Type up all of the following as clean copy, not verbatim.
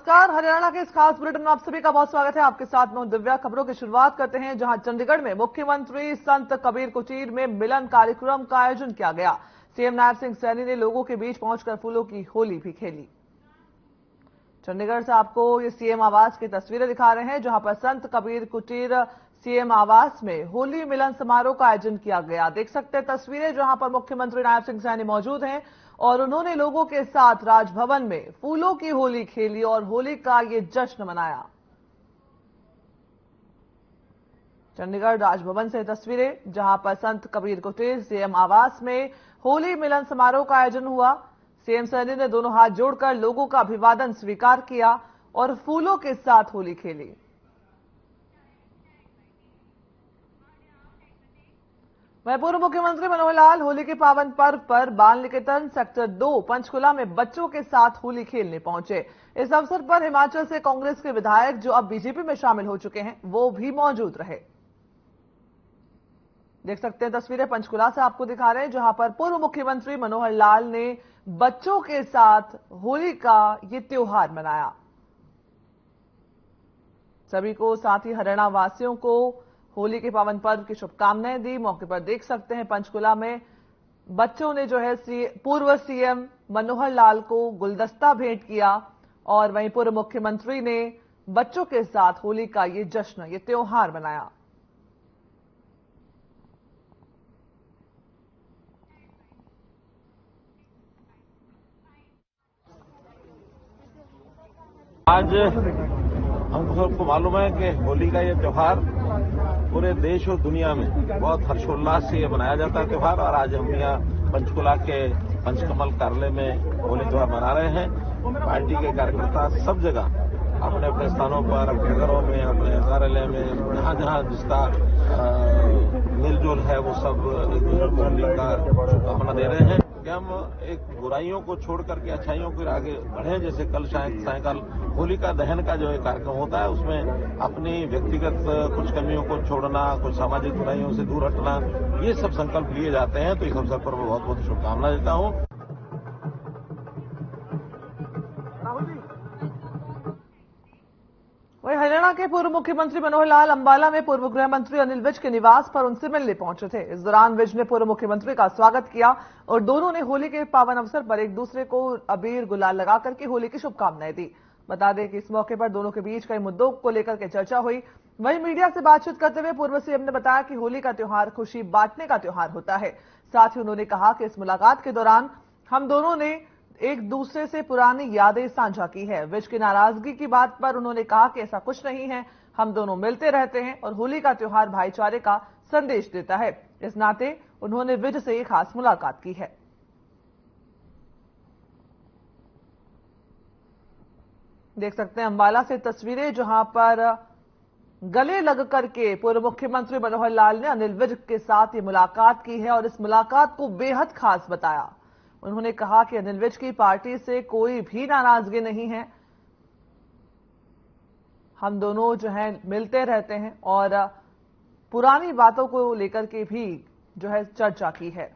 नमस्कार। हरियाणा के इस खास बुलेटिन में आप सभी का बहुत स्वागत है। आपके साथ मैं दिव्या। खबरों की शुरुआत करते हैं, जहां चंडीगढ़ में मुख्यमंत्री संत कबीर कुटीर में मिलन कार्यक्रम का आयोजन किया गया। सीएम नायब सिंह सैनी ने लोगों के बीच पहुंचकर फूलों की होली भी खेली। चंडीगढ़ से आपको ये सीएम आवास की तस्वीरें दिखा रहे हैं, जहां पर संत कबीर कुटीर सीएम आवास में होली मिलन समारोह का आयोजन किया गया। देख सकते हैं तस्वीरें, जहां पर मुख्यमंत्री नायब सिंह सैनी मौजूद हैं और उन्होंने लोगों के साथ राजभवन में फूलों की होली खेली और होली का ये जश्न मनाया। चंडीगढ़ राजभवन से तस्वीरें, जहां पर संत कबीर कुटीर सीएम आवास में होली मिलन समारोह का आयोजन हुआ। सीएम सैनी ने दोनों हाथ जोड़कर लोगों का अभिवादन स्वीकार किया और फूलों के साथ होली खेली। वहीं पूर्व मुख्यमंत्री मनोहर लाल होली के पावन पर्व पर बाल निकेतन सेक्टर 2 पंचकुला में बच्चों के साथ होली खेलने पहुंचे। इस अवसर पर हिमाचल से कांग्रेस के विधायक, जो अब बीजेपी में शामिल हो चुके हैं, वो भी मौजूद रहे। देख सकते हैं तस्वीरें पंचकुला से आपको दिखा रहे हैं, जहां पर पूर्व मुख्यमंत्री मनोहर लाल ने बच्चों के साथ होली का ये त्योहार मनाया। सभी को, साथ ही हरियाणा वासियों को होली के पावन पर्व की शुभकामनाएं दी। मौके पर देख सकते हैं पंचकुला में बच्चों ने जो है पूर्व सीएम मनोहर लाल को गुलदस्ता भेंट किया और वहीं पूर्व मुख्यमंत्री ने बच्चों के साथ होली का ये जश्न, ये त्योहार मनाया। आज हम सबको मालूम है कि होली का ये त्योहार पूरे देश और दुनिया में बहुत हर्षोल्लास से ये मनाया जाता है त्योहार। और आज हम यहाँ पंचकुला के पंचकमल कार्यालय में होली त्योहार मना रहे हैं। पार्टी के कार्यकर्ता सब जगह अपने अपने स्थानों पर, अपने घरों में, अपने कार्यालय में, जहां जहां जिसका मिलजुल है, वो सब एक दूसरे को होली का शुभकामना दे रहे हैं कि हम एक बुराइयों को छोड़ करके अच्छाइयों के आगे बढ़े। जैसे कल सायंकाल होलिका दहन का जो एक कार्यक्रम होता है, उसमें अपनी व्यक्तिगत कुछ कमियों को छोड़ना, कुछ सामाजिक बुराइयों से दूर हटना, ये सब संकल्प लिए जाते हैं। तो इस अवसर पर मैं बहुत बहुत शुभकामना देता हूं। वहीं हरियाणा के पूर्व मुख्यमंत्री मनोहर लाल अंबाला में पूर्व गृह मंत्री अनिल विज के निवास पर उनसे मिलने पहुंचे थे। इस दौरान विज ने पूर्व मुख्यमंत्री का स्वागत किया और दोनों ने होली के पावन अवसर पर एक दूसरे को अबीर गुलाल लगा करके होली की शुभकामनाएं दी। बता दें कि इस मौके पर दोनों के बीच कई मुद्दों को लेकर के चर्चा हुई। वहीं मीडिया से बातचीत करते हुए पूर्व सीएम ने बताया कि होली का त्योहार खुशी बांटने का त्योहार होता है। साथ ही उन्होंने कहा कि इस मुलाकात के दौरान हम दोनों ने एक दूसरे से पुरानी यादें साझा की है। विज की नाराजगी की बात पर उन्होंने कहा कि ऐसा कुछ नहीं है, हम दोनों मिलते रहते हैं और होली का त्योहार भाईचारे का संदेश देता है। इस नाते उन्होंने विज से एक खास मुलाकात की है। देख सकते हैं अंबाला से तस्वीरें, जहां पर गले लग करके पूर्व मुख्यमंत्री मनोहर लाल ने अनिल विज के साथ ये मुलाकात की है और इस मुलाकात को बेहद खास बताया। उन्होंने कहा कि अनिल विज की पार्टी से कोई भी नाराजगी नहीं है, हम दोनों जो है मिलते रहते हैं और पुरानी बातों को लेकर के भी जो है चर्चा की है,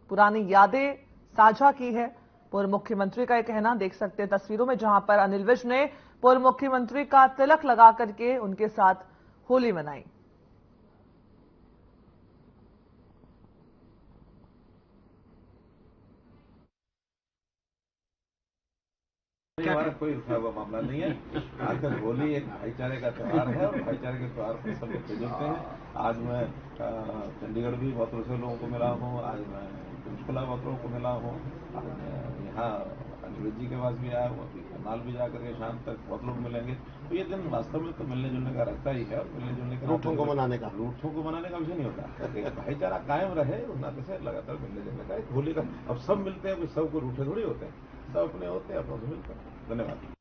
पुरानी यादें साझा की है। पूर्व मुख्यमंत्री का यह कहना देख सकते हैं तस्वीरों में, जहां पर अनिल विज ने पूर्व मुख्यमंत्री का तिलक लगा करके उनके साथ होली मनाई। हमारा कोई उठा हुआ मामला नहीं है। आखिर होली एक भाईचारे का त्योहार है और भाईचारे के त्योहार पर सब बच्चे जुड़ते हैं। आज मैं चंडीगढ़ भी बहुत से लोगों को मिला हूँ, आज मैं पंचकुला बहुत लोगों को मिला हूँ, आज मैं यहाँ अनिल जी के पास भी आया हूँ, अभी करनाल भी जाकर के शाम तक बहुत लोग मिलेंगे। तो ये दिन वास्तव में तो मिलने जुलने का रहता ही है और मिलने जुलने का रूठों को मनाने का विषय नहीं होता। भाईचारा कायम रहे उस नाते से लगातार मिलने जुलने का एक होली का। अब सब मिलते हैं, सब को रूठे थोड़ी होते हैं, सब अपने होते हैं, अपनों से मिलते हैं। धन्यवाद।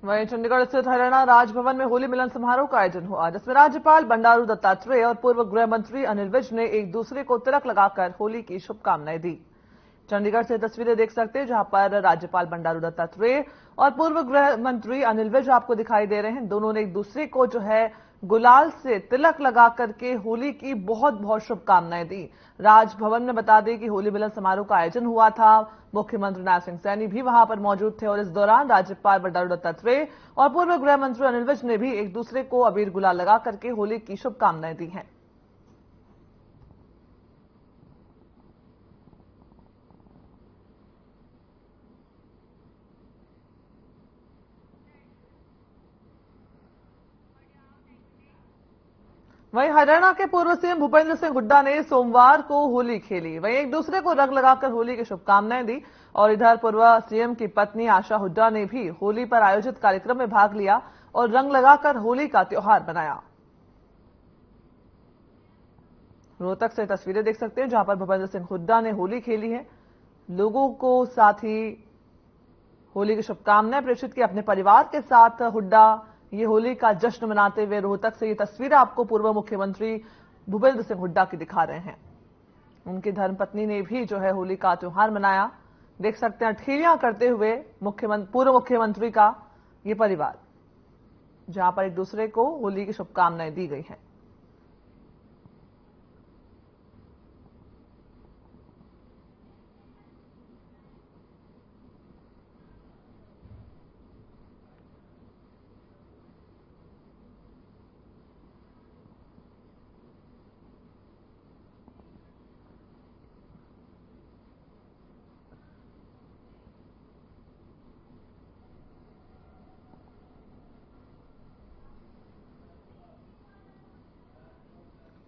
वहीं चंडीगढ़ स्थित हरियाणा राजभवन में होली मिलन समारोह का आयोजन हुआ, जिसमें राज्यपाल बंडारू दत्तात्रेय और पूर्व गृह मंत्री अनिल विज ने एक दूसरे को तिलक लगाकर होली की शुभकामनाएं दी। चंडीगढ़ से तस्वीरें देख सकते हैं, जहां पर राज्यपाल बंडारू दत्तात्रेय और पूर्व गृह मंत्री अनिल विज आपको दिखाई दे रहे हैं। दोनों ने एक दूसरे को जो है गुलाल से तिलक लगा करके होली की बहुत बहुत शुभकामनाएं दी। राजभवन में बता दें कि होली मिलन समारोह का आयोजन हुआ था। मुख्यमंत्री नायब सिंह सैनी भी वहां पर मौजूद थे और इस दौरान राज्यपाल बंडारू दत्तात्रेय और पूर्व गृह मंत्री अनिल विज ने भी एक दूसरे को अबीर गुलाल लगा करके होली की शुभकामनाएं दी हैं। वहीं हरियाणा के पूर्व सीएम भूपेंद्र सिंह हुड्डा ने सोमवार को होली खेली। वहीं एक दूसरे को रंग लगाकर होली की शुभकामनाएं दी और इधर पूर्व सीएम की पत्नी आशा हुड्डा ने भी होली पर आयोजित कार्यक्रम में भाग लिया और रंग लगाकर होली का त्योहार मनाया। रोहतक से तस्वीरें देख सकते हैं जहां पर भूपेंद्र सिंह हुड्डा ने होली खेली है। लोगों को साथ ही होली की शुभकामनाएं प्रेषित की। अपने परिवार के साथ हुड्डा ये होली का जश्न मनाते हुए रोहतक से ये तस्वीरें आपको पूर्व मुख्यमंत्री भूपेंद्र सिंह हुड्डा की दिखा रहे हैं। उनकी धर्मपत्नी ने भी जो है होली का त्योहार मनाया। देख सकते हैं ठेलियां करते हुए पूर्व मुख्यमंत्री का ये परिवार, जहां पर एक दूसरे को होली की शुभकामनाएं दी गई हैं।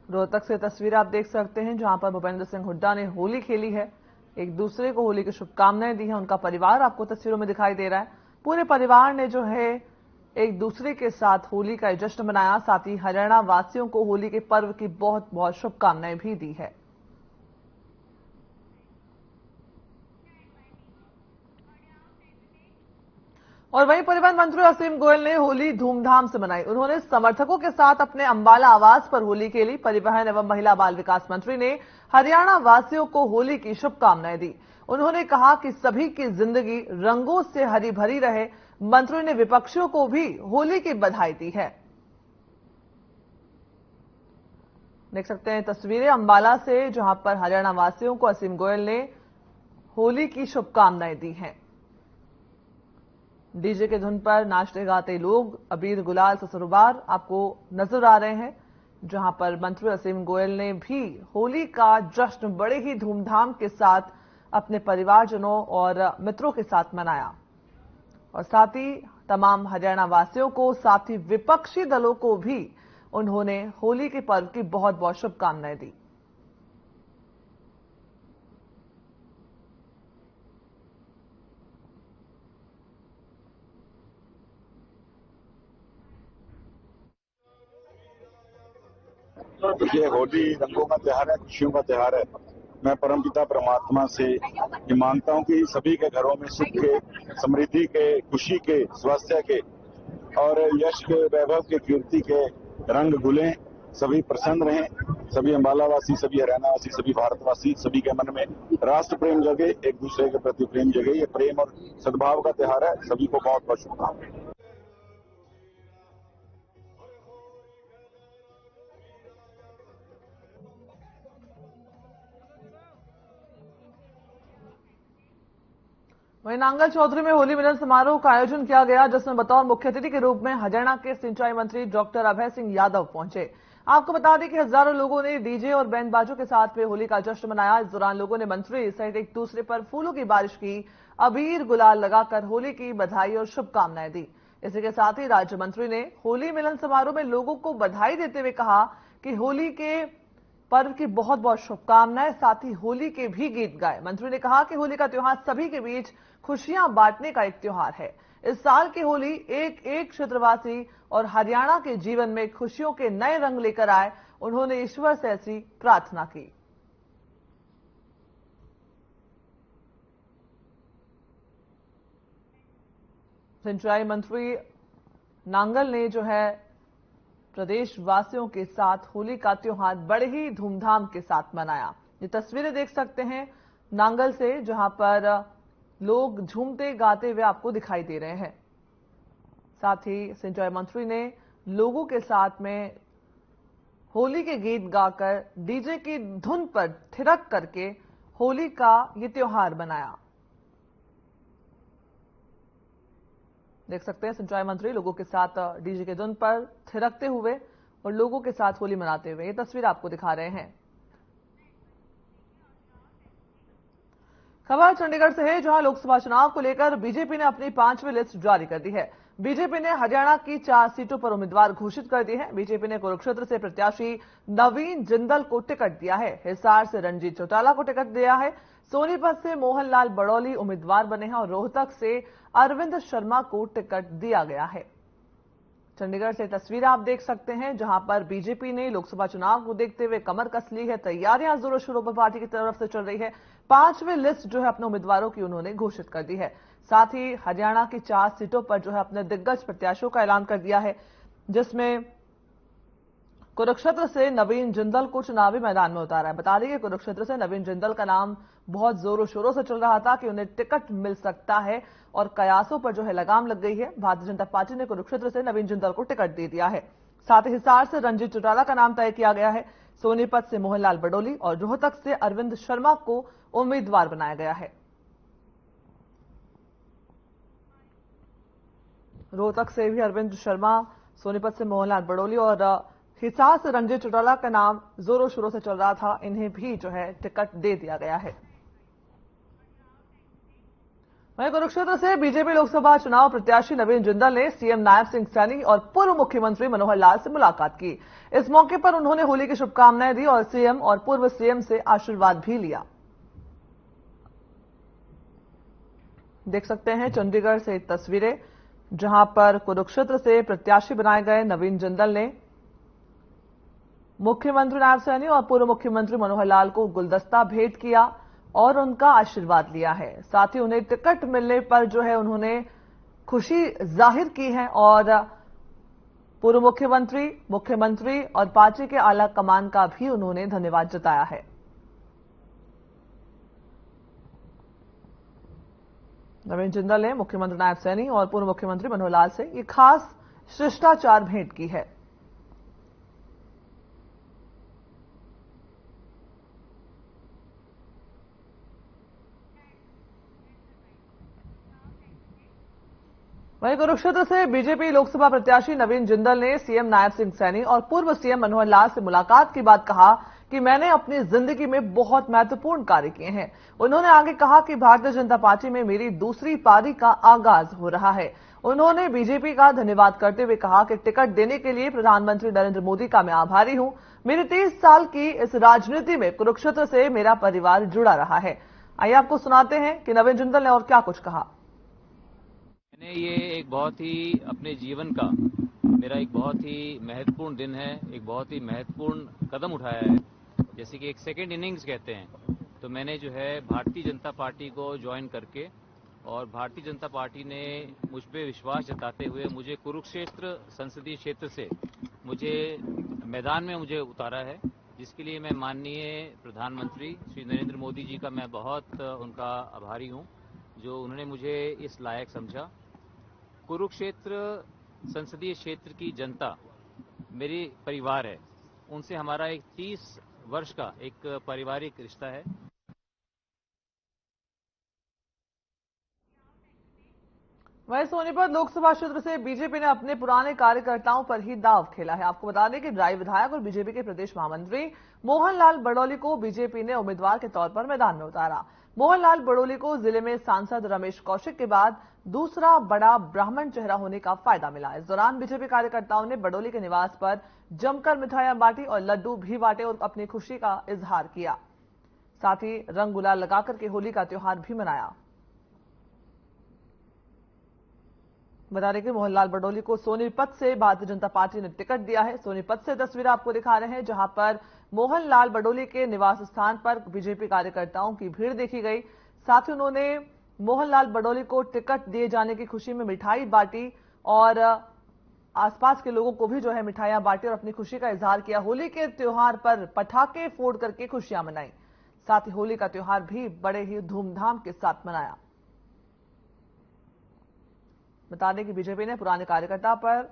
रोहतक से तस्वीर आप देख सकते हैं जहां पर भूपेंद्र सिंह हुड्डा ने होली खेली है। एक दूसरे को होली की शुभकामनाएं दी हैं। उनका परिवार आपको तस्वीरों में दिखाई दे रहा है। पूरे परिवार ने जो है एक दूसरे के साथ होली का जश्न मनाया। साथ ही हरियाणा वासियों को होली के पर्व की बहुत बहुत शुभकामनाएं भी दी है। और वहीं परिवहन मंत्री असीम गोयल ने होली धूमधाम से मनाई। उन्होंने समर्थकों के साथ अपने अंबाला आवास पर होली खेली। परिवहन एवं महिला बाल विकास मंत्री ने हरियाणा वासियों को होली की शुभकामनाएं दी। उन्होंने कहा कि सभी की जिंदगी रंगों से हरी भरी रहे। मंत्री ने विपक्षियों को भी होली की बधाई दी है। देख सकते हैं तस्वीरें अंबाला से जहां पर हरियाणा वासियों को असीम गोयल ने होली की शुभकामनाएं दी हैं। डीजे के धुन पर नाचते गाते लोग अबीर गुलाल से सरोबार आपको नजर आ रहे हैं। जहां पर मंत्री असीम गोयल ने भी होली का जश्न बड़े ही धूमधाम के साथ अपने परिवारजनों और मित्रों के साथ मनाया और साथ ही तमाम हरियाणा वासियों को, साथ ही विपक्षी दलों को भी उन्होंने होली के पर्व की बहुत बहुत शुभकामनाएं दी। देखिए, होली रंगों का त्योहार है, खुशियों का त्योहार है। मैं परमपिता परमात्मा से ये मांगता हूँ कि सभी के घरों में सुख के, समृद्धि के, खुशी के, स्वास्थ्य के और यश के, वैभव के, कीर्ति के रंग घुलें। सभी प्रसन्न रहें। सभी अंबाला वासी, सभी हरियाणा वासी, सभी भारतवासी, सभी के मन में राष्ट्र प्रेम जगे, एक दूसरे के प्रति प्रेम जगे। ये प्रेम और सद्भाव का त्योहार है। सभी को बहुत बहुत शुभकामनाएं। वहीं नांगल चौधरी में होली मिलन समारोह का आयोजन किया गया, जिसमें बतौर मुख्य अतिथि के रूप में हरियाणा के सिंचाई मंत्री डॉक्टर अभय सिंह यादव पहुंचे। आपको बता दें कि हजारों लोगों ने डीजे और बैंड बाजों के साथ में होली का जश्न मनाया। इस दौरान लोगों ने मंत्री सहित एक दूसरे पर फूलों की बारिश की, अबीर गुलाल लगाकर होली की बधाई और शुभकामनाएं दी। इसी के साथ ही राज्य मंत्री ने होली मिलन समारोह में लोगों को बधाई देते हुए कहा कि होली के पर्व की बहुत बहुत शुभकामनाएं, साथ ही होली के भी गीत गाए। मंत्री ने कहा कि होली का त्योहार सभी के बीच खुशियां बांटने का एक त्योहार है। इस साल की होली एक एक क्षेत्रवासी और हरियाणा के जीवन में खुशियों के नए रंग लेकर आए। उन्होंने ईश्वर से ऐसी प्रार्थना की। सिंचाई मंत्री नांगल ने जो है प्रदेशवासियों के साथ होली का त्योहार बड़े ही धूमधाम के साथ मनाया। ये तस्वीरें देख सकते हैं नांगल से, जहां पर लोग झूमते गाते हुए आपको दिखाई दे रहे हैं। साथ ही सिंचाई मंत्री ने लोगों के साथ में होली के गीत गाकर डीजे की धुन पर थिरक करके होली का ये त्योहार मनाया। देख सकते हैं सिंचाई मंत्री लोगों के साथ डीजे की धुन पर थिरकते हुए और लोगों के साथ होली मनाते हुए, ये तस्वीर आपको दिखा रहे हैं। खबर चंडीगढ़ से है, जहां लोकसभा चुनाव को लेकर बीजेपी ने अपनी 5वीं लिस्ट जारी कर दी है। बीजेपी ने हरियाणा की 4 सीटों पर उम्मीदवार घोषित कर दिए हैं। बीजेपी ने कुरुक्षेत्र से प्रत्याशी नवीन जिंदल को टिकट दिया है। हिसार से रंजीत चौटाला को टिकट दिया है। सोनीपत से मोहनलाल बड़ौली उम्मीदवार बने हैं और रोहतक से अरविंद शर्मा को टिकट दिया गया है। चंडीगढ़ से तस्वीर आप देख सकते हैं, जहां पर बीजेपी ने लोकसभा चुनाव को देखते हुए कमर कस ली है। तैयारियां जोरों शोरों पर पार्टी की तरफ से चल रही है। 5वीं लिस्ट जो है अपने उम्मीदवारों की उन्होंने घोषित कर दी है। साथ ही हरियाणा की 4 सीटों पर जो है अपने दिग्गज प्रत्याशियों का ऐलान कर दिया है, जिसमें कुरुक्षेत्र से नवीन जिंदल को चुनावी मैदान में उतारा है। बता दें कि कुरुक्षेत्र से नवीन जिंदल का नाम बहुत जोरों शोरों से चल रहा था कि उन्हें टिकट मिल सकता है और कयासों पर जो है लगाम लग गई है। भारतीय जनता पार्टी ने कुरुक्षेत्र से नवीन जिंदल को टिकट दे दिया है। साथ ही हिसार से रंजीत चौटाला का नाम तय किया गया है। सोनीपत से मोहनलाल बड़ौली और रोहतक से अरविंद शर्मा को उम्मीदवार बनाया गया है। रोहतक से भी अरविंद शर्मा, सोनीपत से मोहनलाल बड़ौली और हिसार से रंजीत चौटाला का नाम जोरों शोरों से चल रहा था, इन्हें भी जो है टिकट दे दिया गया है। वहीं कुरुक्षेत्र से बीजेपी लोकसभा चुनाव प्रत्याशी नवीन जिंदल ने सीएम नायब सिंह सैनी और पूर्व मुख्यमंत्री मनोहर लाल से मुलाकात की। इस मौके पर उन्होंने होली की शुभकामनाएं दी और सीएम और पूर्व सीएम से आशीर्वाद भी लिया। देख सकते हैं चंडीगढ़ से तस्वीरें, जहां पर कुरुक्षेत्र से प्रत्याशी बनाए गए नवीन जिंदल ने मुख्यमंत्री नायब सैनी और पूर्व मुख्यमंत्री मनोहर लाल को गुलदस्ता भेंट किया और उनका आशीर्वाद लिया है। साथ ही उन्हें टिकट मिलने पर जो है उन्होंने खुशी जाहिर की है और पूर्व मुख्यमंत्री और पार्टी के आला कमान का भी उन्होंने धन्यवाद जताया है। नवीन जिंदल ने मुख्यमंत्री नायब सैनी और पूर्व मुख्यमंत्री मनोहर लाल से ये खास शिष्टाचार भेंट की है। वहीं कुरुक्षेत्र से बीजेपी लोकसभा प्रत्याशी नवीन जिंदल ने सीएम नायब सिंह सैनी और पूर्व सीएम मनोहर लाल से मुलाकात के बाद कहा कि मैंने अपनी जिंदगी में बहुत महत्वपूर्ण कार्य किए हैं। उन्होंने आगे कहा कि भारतीय जनता पार्टी में मेरी दूसरी पारी का आगाज हो रहा है। उन्होंने बीजेपी का धन्यवाद करते हुए कहा कि टिकट देने के लिए प्रधानमंत्री नरेंद्र मोदी का मैं आभारी हूं। मेरी 30 साल की इस राजनीति में कुरुक्षेत्र से मेरा परिवार जुड़ा रहा है। आइए आपको सुनाते हैं कि नवीन जिंदल ने और क्या कुछ कहा। मैंने ये एक बहुत ही अपने जीवन का मेरा एक बहुत ही महत्वपूर्ण दिन है, एक बहुत ही महत्वपूर्ण कदम उठाया है। जैसे कि एक सेकेंड इनिंग्स कहते हैं, तो मैंने जो है भारतीय जनता पार्टी को ज्वाइन करके और भारतीय जनता पार्टी ने मुझ पर विश्वास जताते हुए मुझे कुरुक्षेत्र संसदीय क्षेत्र से मुझे मैदान में मुझे उतारा है, जिसके लिए मैं माननीय प्रधानमंत्री श्री नरेंद्र मोदी जी का मैं बहुत उनका आभारी हूं, जो उन्होंने मुझे इस लायक समझा। कुरुक्षेत्र संसदीय क्षेत्र की जनता मेरी परिवार है, उनसे हमारा एक 30 वर्ष का एक पारिवारिक रिश्ता है। वहीं सोनीपत लोकसभा क्षेत्र से बीजेपी ने अपने पुराने कार्यकर्ताओं पर ही दांव खेला है। आपको बता दें कि ड्राई विधायक और बीजेपी के प्रदेश महामंत्री मोहनलाल बड़ौली को बीजेपी ने उम्मीदवार के तौर पर मैदान में उतारा। मोहनलाल बड़ौली को जिले में सांसद रमेश कौशिक के बाद दूसरा बड़ा ब्राह्मण चेहरा होने का फायदा मिला। इस दौरान बीजेपी कार्यकर्ताओं ने बड़ौली के निवास पर जमकर मिठाइयां बांटी और लड्डू भी बांटे और अपनी खुशी का इजहार किया। साथ ही रंग गुलाल लगाकर के होली का त्योहार भी मनाया। बता दें कि मोहनलाल बड़ौली को सोनीपत से भारतीय जनता पार्टी ने टिकट दिया है। सोनीपत से तस्वीर आपको दिखा रहे हैं, जहां पर मोहनलाल बड़ौली के निवास स्थान पर बीजेपी कार्यकर्ताओं की भीड़ देखी गई। साथ ही उन्होंने मोहनलाल बड़ौली को टिकट दिए जाने की खुशी में मिठाई बांटी और आसपास के लोगों को भी जो है मिठाइयां बांटी और अपनी खुशी का इजहार किया। होली के त्योहार पर पटाखे फोड़ करके खुशियां मनाई। साथ ही होली का त्योहार भी बड़े ही धूमधाम के साथ मनाया। बता दें कि बीजेपी ने पुराने कार्यकर्ता पर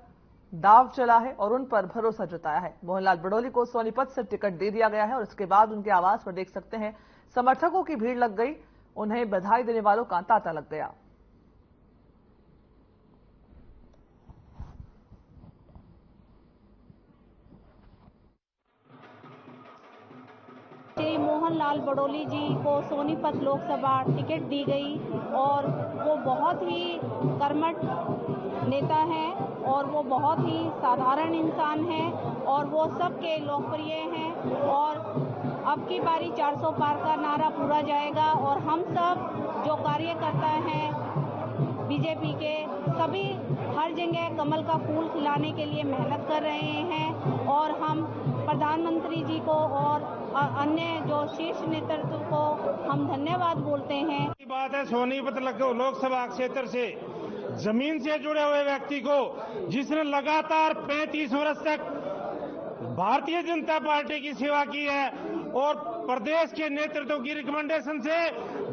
दाव चला है और उन पर भरोसा जताया है। मोहनलाल बड़ौली को सोनीपत से टिकट दे दिया गया है और इसके बाद उनके आवास पर देख सकते हैं समर्थकों की भीड़ लग गई, उन्हें बधाई देने वालों का तांता लग गया। श्री मोहनलाल बड़ौली जी को सोनीपत लोकसभा टिकट दी गई और वो बहुत ही कर्मठ नेता हैं और वो बहुत ही साधारण इंसान हैं और वो सबके लोकप्रिय हैं और अब की बारी 400 पार का नारा पूरा जाएगा और हम सब जो कार्यकर्ता हैं बीजेपी के सभी हर जगह कमल का फूल खिलाने के लिए मेहनत कर रहे हैं और हम प्रधानमंत्री जी को और अन्य जो शीर्ष नेतृत्व को हम धन्यवाद बोलते हैं। बात है सोनीपत लोकसभा क्षेत्र से जमीन से जुड़े हुए व्यक्ति को जिसने लगातार 35 वर्ष तक भारतीय जनता पार्टी की सेवा की है और प्रदेश के नेतृत्व की रिकमेंडेशन से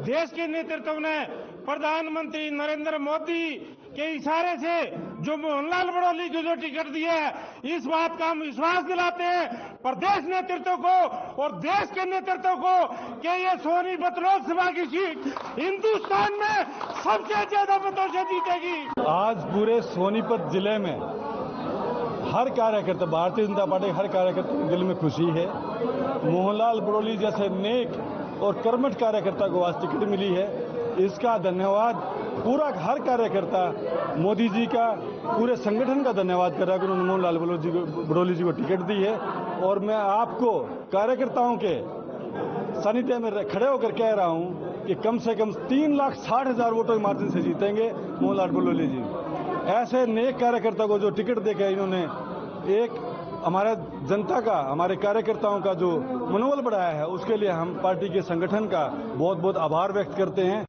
देश के नेतृत्व ने प्रधानमंत्री नरेंद्र मोदी के इशारे से जो मोहनलाल बड़ौली को जो टिकट दिया है, इस बात का हम विश्वास दिलाते हैं प्रदेश नेतृत्व को और देश के नेतृत्व को कि ये सोनीपत लोकसभा की सीट हिंदुस्तान में सबसे ज्यादा मतों से जीतेगी। आज पूरे सोनीपत जिले में हर कार्यकर्ता, भारतीय जनता पार्टी हर कार्यकर्ता के दिल में खुशी है। मोहनलाल बड़ौली जैसे नेक और कर्मठ कार्यकर्ता को आज टिकट मिली है, इसका धन्यवाद पूरा हर कार्यकर्ता मोदी जी का, पूरे संगठन का धन्यवाद कर रहा है कि उन्होंने मोहनलाल बड़ौली जी को टिकट दी है। और मैं आपको कार्यकर्ताओं के सानिध्य में खड़े होकर कह रहा हूं कि कम से कम 3,60,000 वोटों के मार्जिन से जीतेंगे मोहनलाल बड़ौली जी। ऐसे नेक कार्यकर्ता को जो टिकट देकर इन्होंने एक हमारे जनता का, हमारे कार्यकर्ताओं का जो मनोबल बढ़ाया है, उसके लिए हम पार्टी के संगठन का बहुत बहुत आभार व्यक्त करते हैं।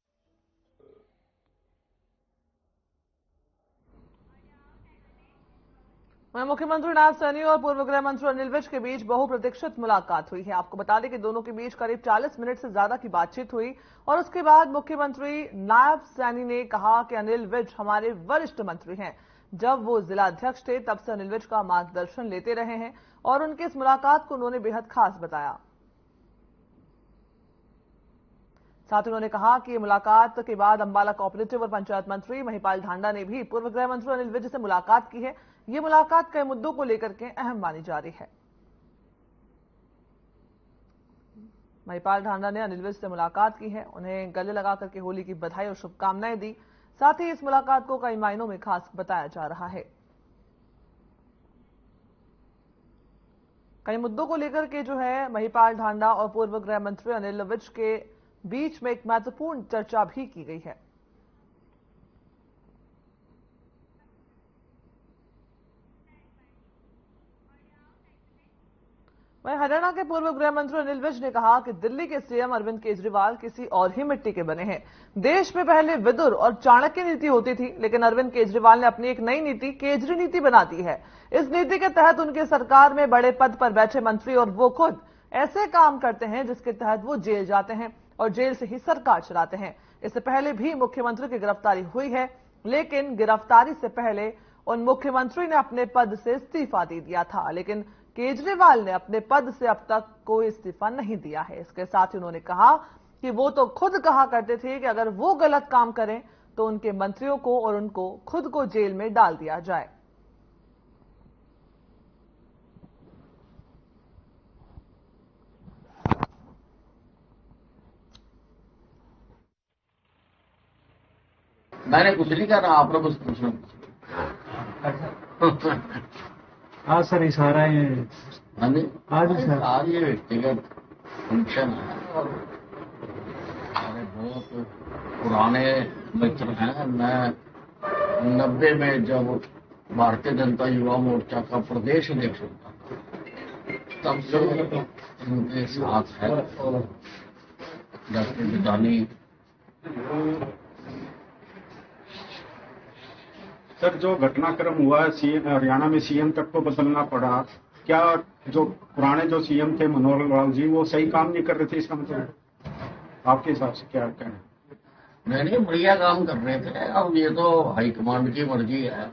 मुख्यमंत्री नायब सैनी और पूर्व गृह मंत्री अनिल विज के बीच बहुप्रतीक्षित मुलाकात हुई है। आपको बता दें कि दोनों के बीच करीब 40 मिनट से ज्यादा की बातचीत हुई और उसके बाद मुख्यमंत्री नायब सैनी ने कहा कि अनिल विज हमारे वरिष्ठ मंत्री हैं। जब वो जिलाध्यक्ष थे तब से अनिल विज का मार्गदर्शन लेते रहे हैं और उनकी इस मुलाकात को उन्होंने बेहद खास बताया। साथ ही उन्होंने कहा कि मुलाकात के बाद अंबाला कोऑपरेटिव और पंचायत मंत्री महिपाल ढांडा ने भी पूर्व गृह मंत्री अनिल विज से मुलाकात की है। ये मुलाकात कई मुद्दों को लेकर के अहम मानी जा रही है। महिपाल ढांडा ने अनिल विज से मुलाकात की है, उन्हें गले लगा करके होली की बधाई और शुभकामनाएं दी। साथ ही इस मुलाकात को कई मायनों में खास बताया जा रहा है। कई मुद्दों को लेकर के जो है महिपाल ढांडा और पूर्व गृह मंत्री अनिल विज के बीच में एक महत्वपूर्ण चर्चा भी की गई है। वहीं हरियाणा के पूर्व गृह मंत्री अनिल विज ने कहा कि दिल्ली के सीएम अरविंद केजरीवाल किसी और ही मिट्टी के बने हैं। देश में पहले विदुर और चाणक्य नीति होती थी, लेकिन अरविंद केजरीवाल ने अपनी एक नई नीति केजरी नीति बना दी है। इस नीति के तहत उनकी सरकार में बड़े पद पर बैठे मंत्री और वो खुद ऐसे काम करते हैं जिसके तहत वो जेल जाते हैं और जेल से ही सरकार चलाते हैं। इससे पहले भी मुख्यमंत्री की गिरफ्तारी हुई है, लेकिन गिरफ्तारी से पहले उन मुख्यमंत्री ने अपने पद से इस्तीफा दे दिया था, लेकिन केजरीवाल ने अपने पद से अब तक कोई इस्तीफा नहीं दिया है। इसके साथ ही उन्होंने कहा कि वो तो खुद कहा करते थे कि अगर वो गलत काम करें तो उनके मंत्रियों को और उनको खुद को जेल में डाल दिया जाए। मैंने कुछ नहीं कहा, आप लोग कुछ पूछना। हाँ सर, इशारा है आज ये व्यक्तिगत फंक्शन है और हमारे बहुत पुराने मित्र हैं। मैं 90 में जब भारतीय जनता युवा मोर्चा का प्रदेश अध्यक्ष होता तब से इनके साथ है। डॉक्टर विधानी सर, जो घटनाक्रम हुआ है हरियाणा में सीएम तक को बदलना पड़ा, क्या जो पुराने जो सीएम थे मनोहर लाल जी वो सही काम नहीं कर रहे थे? इसका मतलब आपके हिसाब से क्या कहना? नहीं, बढ़िया काम कर रहे थे। अब ये तो हाईकमांड की मर्जी है।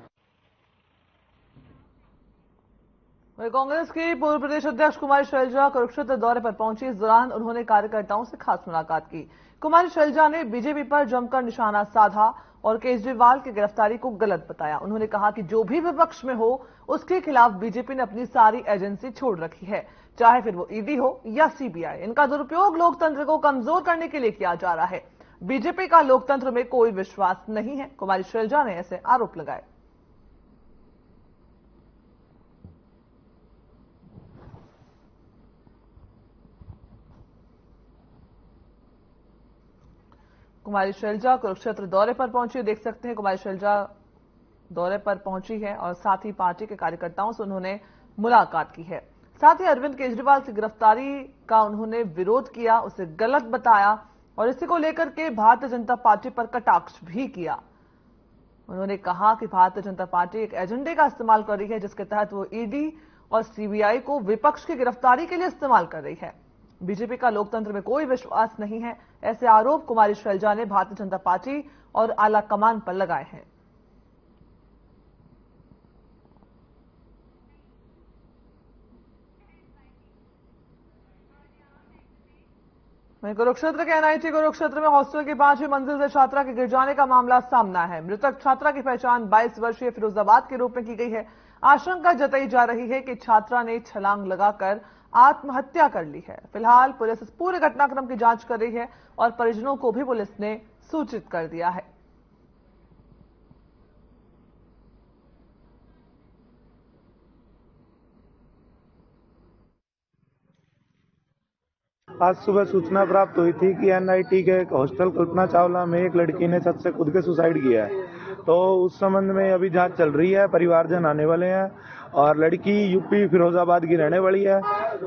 वहीं कांग्रेस की पूर्व प्रदेश अध्यक्ष कुमारी शैलजा कुरुक्षेत्र दौरे पर पहुंची। इस दौरान उन्होंने कार्यकर्ताओं से खास मुलाकात की। कुमारी शैलजा ने बीजेपी पर जमकर निशाना साधा और केजरीवाल की गिरफ्तारी को गलत बताया। उन्होंने कहा कि जो भी विपक्ष में हो उसके खिलाफ बीजेपी ने अपनी सारी एजेंसी छोड़ रखी है, चाहे फिर वो ईडी हो या सीबीआई। इनका दुरुपयोग लोकतंत्र को कमजोर करने के लिए किया जा रहा है। बीजेपी का लोकतंत्र में कोई विश्वास नहीं है, कुमारी शैलजा ने ऐसे आरोप लगाए। कुमारी शैलजा कुरुक्षेत्र दौरे पर पहुंची, देख सकते हैं कुमारी शैलजा दौरे पर पहुंची है और साथ ही पार्टी के कार्यकर्ताओं से उन्होंने मुलाकात की है। साथ ही अरविंद केजरीवाल की गिरफ्तारी का उन्होंने विरोध किया, उसे गलत बताया और इसी को लेकर के भारतीय जनता पार्टी पर कटाक्ष भी किया। उन्होंने कहा कि भारतीय जनता पार्टी एक एजेंडे का इस्तेमाल कर रही है, जिसके तहत वो ईडी और सीबीआई को विपक्ष की गिरफ्तारी के लिए इस्तेमाल कर रही है। बीजेपी का लोकतंत्र में कोई विश्वास नहीं है, ऐसे आरोप कुमारी शैलजा ने भारतीय जनता पार्टी और आला कमान पर लगाए हैं। वहीं कुरुक्षेत्र के एनआईटी कुरुक्षेत्र में हॉस्टल की 5वीं मंजिल से छात्रा के गिर जाने का मामला सामना है। मृतक छात्रा की पहचान 22 वर्षीय फिरोजाबाद के रूप में की गई है। आशंका जताई जा रही है कि छात्रा ने छलांग लगाकर आत्महत्या कर ली है। फिलहाल पुलिस इस पूरे घटनाक्रम की जांच कर रही है और परिजनों को भी पुलिस ने सूचित कर दिया है। आज सुबह सूचना प्राप्त हुई थी कि एनआईटी के एक हॉस्टल कल्पना चावला में एक लड़की ने छत से कूद के सुसाइड किया है। तो उस संबंध में अभी जांच चल रही है, परिवारजन आने वाले हैं और लड़की यूपी फिरोजाबाद की रहने वाली है।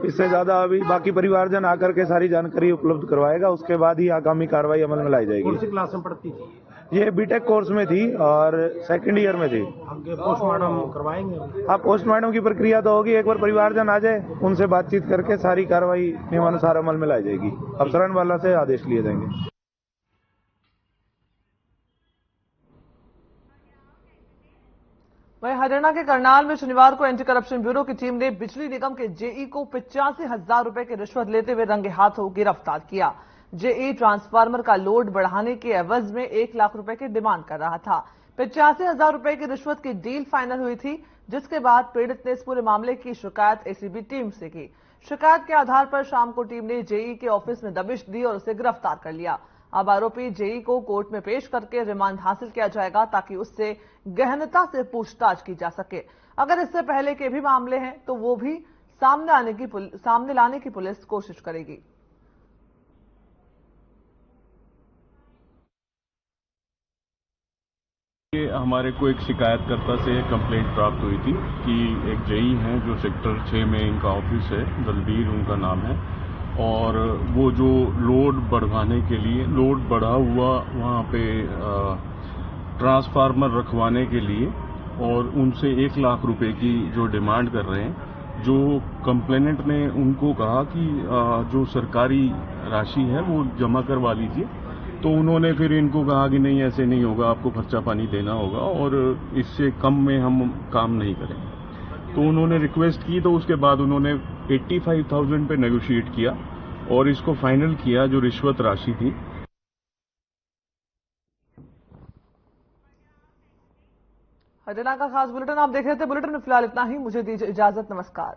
इससे ज्यादा अभी बाकी परिवारजन आकर के सारी जानकारी उपलब्ध करवाएगा, उसके बाद ही आगामी कार्रवाई अमल में लाई जाएगी। कौन सी क्लास में पढ़ती थी? ये बीटेक कोर्स में थी और सेकंड ईयर में थी। आगे पोस्टमार्टम करवाएंगे? हाँ, पोस्टमार्टम की प्रक्रिया तो होगी, एक बार परिवारजन आ जाए, उनसे बातचीत करके सारी कार्रवाई नियमानुसार अमल में लाई जाएगी। अफसरान वाला से आदेश लिए जाएंगे। वहीं हरियाणा के करनाल में शनिवार को एंटी करप्शन ब्यूरो की टीम ने बिजली निगम के जेई को 85,000 रुपए की रिश्वत लेते हुए रंगे हाथों गिरफ्तार किया। जेई ट्रांसफार्मर का लोड बढ़ाने के एवज में 1 लाख रुपए की डिमांड कर रहा था। 85,000 रुपए की रिश्वत की डील फाइनल हुई थी, जिसके बाद पीड़ित ने इस पूरे मामले की शिकायत एसीबी टीम से की। शिकायत के आधार पर शाम को टीम ने जेई के ऑफिस में दबिश दी और उसे गिरफ्तार कर लिया। अब आरोपी जेई को कोर्ट में पेश करके रिमांड हासिल किया जाएगा ताकि उससे गहनता से पूछताछ की जा सके। अगर इससे पहले के भी मामले हैं तो वो भी सामने लाने की पुलिस कोशिश करेगी। हमारे को एक शिकायतकर्ता से कंप्लेंट प्राप्त हुई थी कि एक जेई हैं जो सेक्टर 6 में इनका ऑफिस है, दलबीर उनका नाम है, और वो जो लोड बढ़वाने के लिए लोड बढ़ा हुआ वहाँ पे ट्रांसफार्मर रखवाने के लिए और उनसे 1 लाख रुपए की जो डिमांड कर रहे हैं। जो कंप्लेनेंट ने उनको कहा कि जो सरकारी राशि है वो जमा करवा लीजिए, तो उन्होंने फिर इनको कहा कि नहीं, ऐसे नहीं होगा, आपको खर्चा पानी देना होगा और इससे कम में हम काम नहीं करेंगे। तो उन्होंने रिक्वेस्ट की, तो उसके बाद उन्होंने 85,000 पे नेगोशिएट किया और इसको फाइनल किया जो रिश्वत राशि थी। हरियाणा का खास बुलेटिन आप देख रहे थे। बुलेटिन में फिलहाल इतना ही, मुझे दीजिए इजाजत, नमस्कार।